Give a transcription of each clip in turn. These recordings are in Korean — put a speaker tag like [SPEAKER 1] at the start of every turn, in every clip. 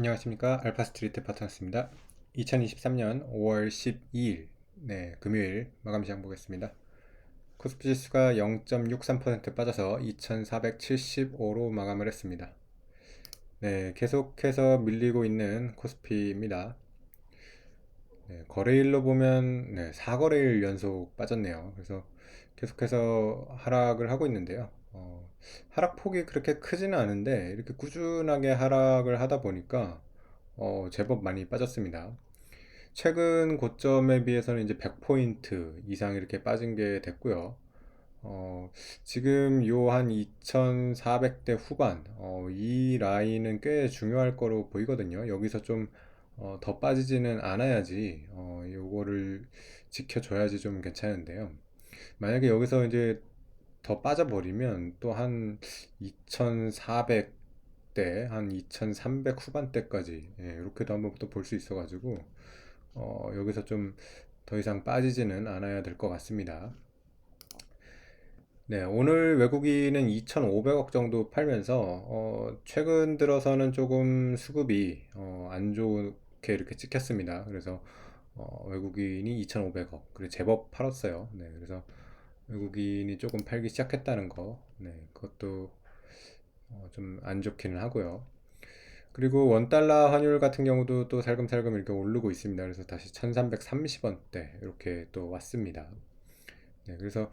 [SPEAKER 1] 안녕하십니까. 알파스트리트 파트너스입니다. 2023년 5월 12일 금요일 마감 시장 보겠습니다. 코스피 지수가 0.63% 빠져서 2475로 마감을 했습니다. 계속해서 밀리고 있는 코스피입니다. 거래일로 보면 4거래일 연속 빠졌네요. 그래서 계속해서 하락을 하고 있는데요. 하락폭이 그렇게 크지는 않은데 이렇게 꾸준하게 하락을 하다 보니까 제법 많이 빠졌습니다. 최근 고점에 비해서는 이제 100포인트 이상 이렇게 빠진 게 됐고요. 지금 요 한 2400대 후반, 이 라인은 꽤 중요할 거로 보이거든요. 여기서 좀 더 빠지지는 않아야지, 요거를 지켜줘야지 좀 괜찮은데요. 만약에 여기서 이제 더 빠져버리면 또 한 2400대, 한 2300 후반대까지, 이렇게도 한번 또 볼 수 있어가지고, 여기서 좀 더 이상 빠지지는 않아야 될 것 같습니다. 오늘 외국인은 2,500억 정도 팔면서 최근 들어서는 조금 수급이 안 좋게 이렇게 찍혔습니다. 그래서 외국인이 2,500억, 그리고 제법 팔았어요. 그래서 외국인이 조금 팔기 시작했다는 거, 그것도 좀 안 좋기는 하고요. 그리고 원달러 환율 같은 경우도 또 살금살금 이렇게 오르고 있습니다. 그래서 다시 1330원대 이렇게 또 왔습니다. 그래서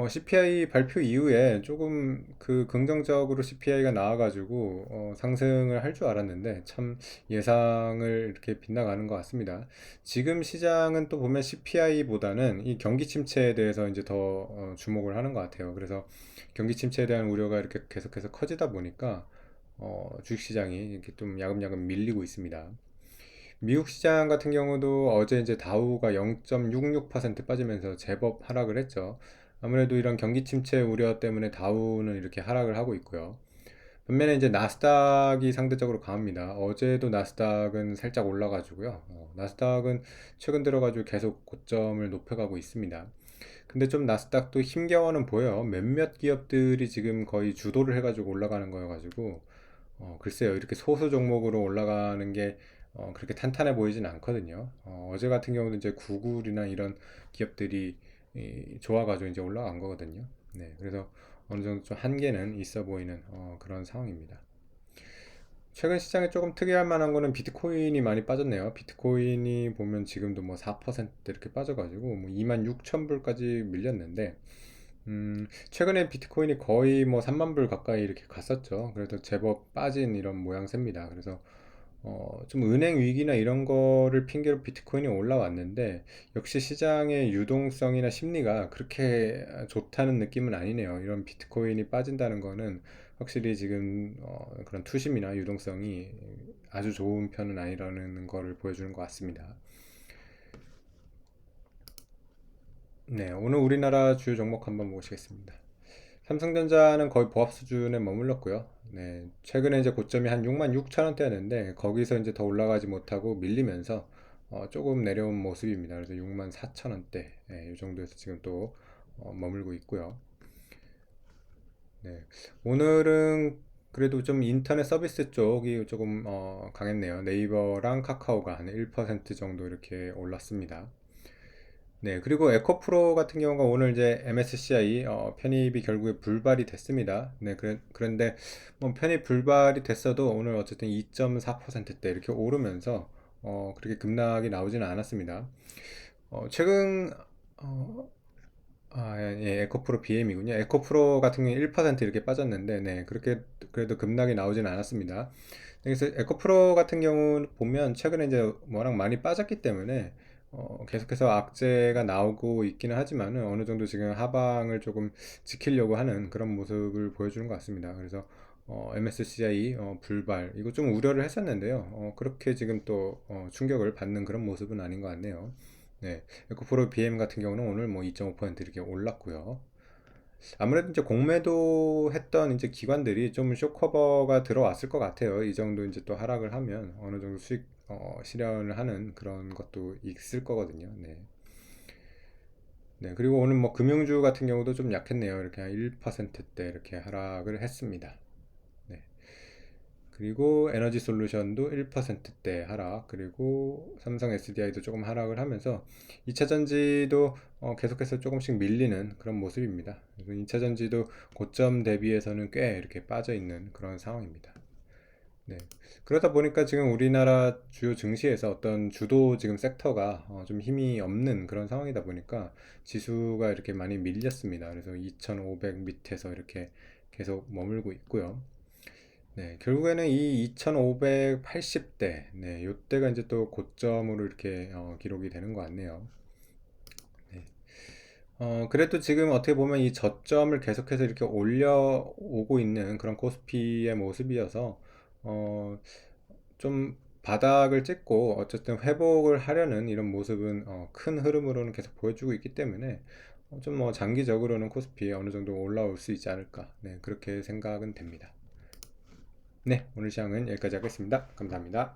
[SPEAKER 1] CPI 발표 이후에 조금 그 긍정적으로 CPI가 나와가지고 상승을 할 줄 알았는데 참 예상을 이렇게 빗나가는 것 같습니다. 지금 시장은 또 보면 CPI보다는 이 경기 침체에 대해서 이제 더 주목을 하는 것 같아요. 그래서 경기 침체에 대한 우려가 이렇게 계속해서 커지다 보니까 주식시장이 이렇게 좀 야금야금 밀리고 있습니다. 미국 시장 같은 경우도 어제 이제 다우가 0.66% 빠지면서 제법 하락을 했죠. 아무래도 이런 경기 침체 우려 때문에 다우는 이렇게 하락을 하고 있고요. 반면에 이제 나스닥이 상대적으로 강합니다. 어제도 나스닥은 살짝 올라가지고요. 나스닥은 최근 들어가지고 계속 고점을 높여가고 있습니다. 근데 좀 나스닥도 힘겨워는 보여요. 몇몇 기업들이 지금 거의 주도를 해가지고 올라가는 거여가지고 글쎄요, 이렇게 소수 종목으로 올라가는 게 그렇게 탄탄해 보이진 않거든요. 제 같은 경우는 이제 구글이나 이런 기업들이 좋아가지고 이제 올라간 거거든요. 그래서 어느 정도 좀 한계는 있어 보이는 그런 상황입니다. 최근 시장에 조금 특이할 만한 거는 비트코인이 많이 빠졌네요. 비트코인이 보면 지금도 뭐 4% 이렇게 빠져가지고 뭐 26,000불까지 밀렸는데 최근에 비트코인이 거의 뭐 3만 불 가까이 이렇게 갔었죠. 그래도 제법 빠진 이런 모양새입니다. 그래서 좀 은행 위기나 이런 거를 핑계로 비트코인이 올라왔는데 역시 시장의 유동성이나 심리가 그렇게 좋다는 느낌은 아니네요. 이런 비트코인이 빠진다는 거는 확실히 지금 그런 투심이나 유동성이 아주 좋은 편은 아니라는 거를 보여주는 것 같습니다. 오늘 우리나라 주요 종목 한번 보시겠습니다. 삼성전자는 거의 보합 수준에 머물렀고요. 최근에 이제 고점이 한 6만 6천 원대였는데 거기서 이제 더 올라가지 못하고 밀리면서 조금 내려온 모습입니다. 그래서 6만 4천 원대 이 정도에서 지금 또 머물고 있고요. 오늘은 그래도 좀 인터넷 서비스 쪽이 조금 강했네요. 네이버랑 카카오가 한 1% 정도 이렇게 올랐습니다. 그리고 에코프로 같은 경우가 오늘 이제 MSCI 편입이 결국에 불발이 됐습니다. 그런데 뭐 편입 불발이 됐어도 오늘 어쨌든 2.4%대 이렇게 오르면서 그렇게 급락이 나오지는 않았습니다. 최근 에코프로 BM이군요. 에코프로 같은 경우에 1% 이렇게 빠졌는데, 그렇게 그래도 급락이 나오진 않았습니다. 그래서 에코프로 같은 경우 보면 최근에 이제 워낙 많이 빠졌기 때문에 계속해서 악재가 나오고 있기는 하지만은 어느 정도 지금 하방을 조금 지키려고 하는 그런 모습을 보여주는 것 같습니다. 그래서 MSCI 불발 이거 좀 우려를 했었는데요. 그렇게 지금 또 충격을 받는 그런 모습은 아닌 것 같네요. 에코프로 BM 같은 경우는 오늘 뭐 2.5% 이렇게 올랐고요. 아무래도 이제 공매도 했던 이제 기관들이 좀 쇼커버가 들어왔을 것 같아요. 이 정도 이제 또 하락을 하면 어느 정도 수익 실현을 하는 그런 것도 있을 거거든요. 그리고 오늘 뭐 금융주 같은 경우도 좀 약했네요. 이렇게 한 1%대 이렇게 하락을 했습니다. 네. 그리고 에너지 솔루션도 1%대 하락, 그리고 삼성 SDI도 조금 하락을 하면서 2차 전지도 계속해서 조금씩 밀리는 그런 모습입니다. 그래서 2차 전지도 고점 대비해서는 꽤 이렇게 빠져 있는 그런 상황입니다. 네. 그러다 보니까 지금 우리나라 주요 증시에서 어떤 주도 지금 섹터가 좀 힘이 없는 그런 상황이다 보니까 지수가 이렇게 많이 밀렸습니다. 그래서 2500 밑에서 이렇게 계속 머물고 있고요. 네, 결국에는 이 2580대, 네, 요때가 이제 또 고점으로 이렇게 기록이 되는 것 같네요. 네. 그래도 지금 어떻게 보면 이 저점을 계속해서 이렇게 올려오고 있는 그런 코스피의 모습이어서, 어, 좀 바닥을 찍고 어쨌든 회복을 하려는 이런 모습은 큰 흐름으로는 계속 보여주고 있기 때문에 좀 뭐 장기적으로는 코스피 어느 정도 올라올 수 있지 않을까. 네, 그렇게 생각은 됩니다. 네, 오늘 시황은 여기까지 하겠습니다. 감사합니다.